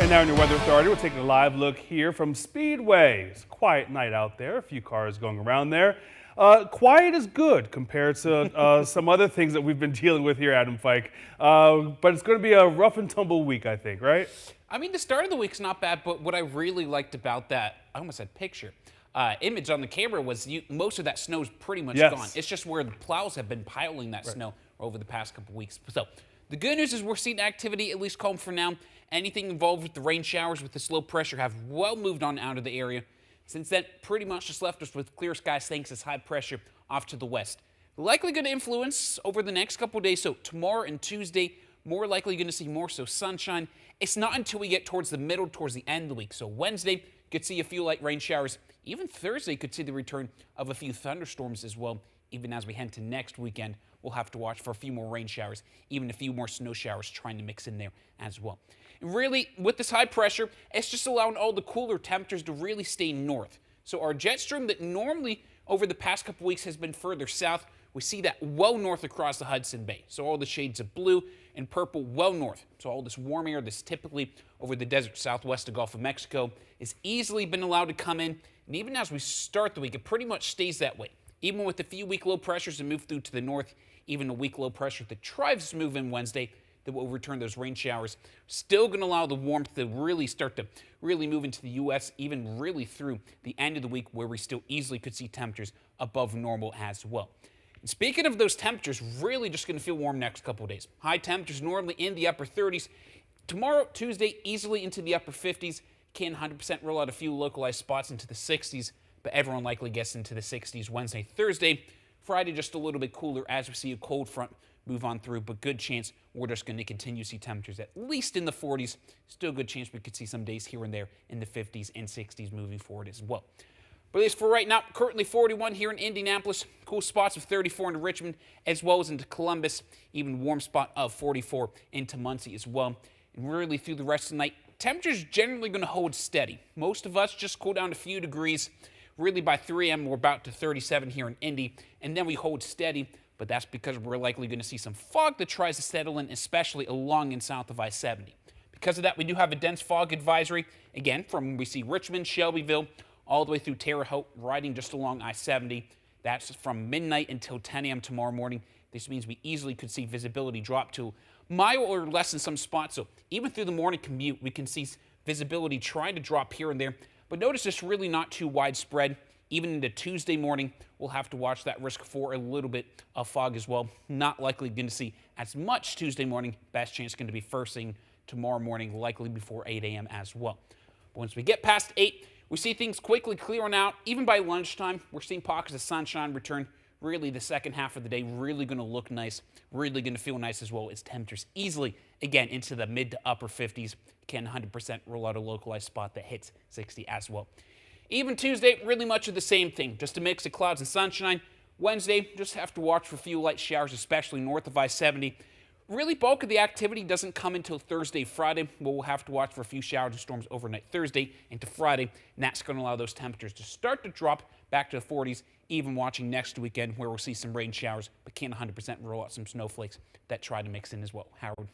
And now in your weather authority, we're taking a live look here from Speedway. It's a quiet night out there, a few cars going around there. Quiet is good compared to some other things that we've been dealing with here, Adam Fike. But it's going to be a rough and tumble week, I think, right? I mean, the start of the week's not bad, but what I really liked about that, I almost said picture, image on the camera was most of that snow's pretty much gone. It's just where the plows have been piling that snow over the past couple weeks. So the good news is we're seeing activity at least calm for now. Anything involved with the rain showers with the slow pressure have well moved on out of the area. Since then, pretty much just left us with clear skies thanks to high pressure off to the west. Likely going to influence over the next couple of days. So tomorrow and Tuesday, more likely going to see more so sunshine. It's not until we get towards the middle, towards the end of the week. So Wednesday, could see a few light rain showers. Even Thursday could see the return of a few thunderstorms as well. Even as we head to next weekend, we'll have to watch for a few more rain showers, even a few more snow showers trying to mix in there as well. And really, with this high pressure, it's just allowing all the cooler temperatures to really stay north. So our jet stream that normally over the past couple weeks has been further south, we see that well north across the Hudson Bay. So all the shades of blue and purple well north. So all this warm air that's typically over the desert southwest of Gulf of Mexico has easily been allowed to come in. And even as we start the week, it pretty much stays that way. Even with a few weak low pressures that move through to the north, even a weak low pressure that tries to move in Wednesday, that will return those rain showers. Still going to allow the warmth to really start to move into the U.S., even really through the end of the week where we still easily could see temperatures above normal as well. And speaking of those temperatures, really just going to feel warm next couple of days. High temperatures normally in the upper 30s. Tomorrow, Tuesday, easily into the upper 50s. Can 100% roll out a few localized spots into the 60s, but everyone likely gets into the 60s Wednesday, Thursday. Friday, just a little bit cooler as we see a cold front move on through, but good chance we're just going to continue to see temperatures at least in the 40s. Still a good chance we could see some days here and there in the 50s and 60s moving forward as well. But at least for right now, currently 41 here in Indianapolis. Cool spots of 34 into Richmond, as well as into Columbus. Even warm spot of 44 into Muncie as well. And really through the rest of the night, temperatures generally going to hold steady. Most of us just cool down a few degrees. Really by 3 a.m. we're about to 37 here in Indy, and then we hold steady. But that's because we're likely going to see some fog that tries to settle in, especially along and south of I-70. Because of that, we do have a dense fog advisory, again, from we see Richmond, Shelbyville, all the way through Terre Haute, riding just along I-70. That's from midnight until 10 a.m. tomorrow morning. This means we easily could see visibility drop to a mile or less in some spots. So even through the morning commute, we can see visibility trying to drop here and there. But notice it's really not too widespread. Even into Tuesday morning, we'll have to watch that risk for a little bit of fog as well. Not likely going to see as much Tuesday morning. Best chance going to be first thing tomorrow morning, likely before 8 a.m. as well. But once we get past 8, we see things quickly clearing out. Even by lunchtime, we're seeing pockets of sunshine return. Really, the second half of the day really going to look nice, really going to feel nice as well as temperatures easily, again, into the mid to upper 50s. Can 100% roll out a localized spot that hits 60 as well. Even Tuesday, really much of the same thing, just a mix of clouds and sunshine. Wednesday, just have to watch for a few light showers, especially north of I-70. Really, bulk of the activity doesn't come until Thursday, Friday. We'll have to watch for a few showers and storms overnight Thursday into Friday, and that's going to allow those temperatures to start to drop back to the 40s, even watching next weekend where we'll see some rain showers, but can't 100% roll out some snowflakes that try to mix in as well. Howard.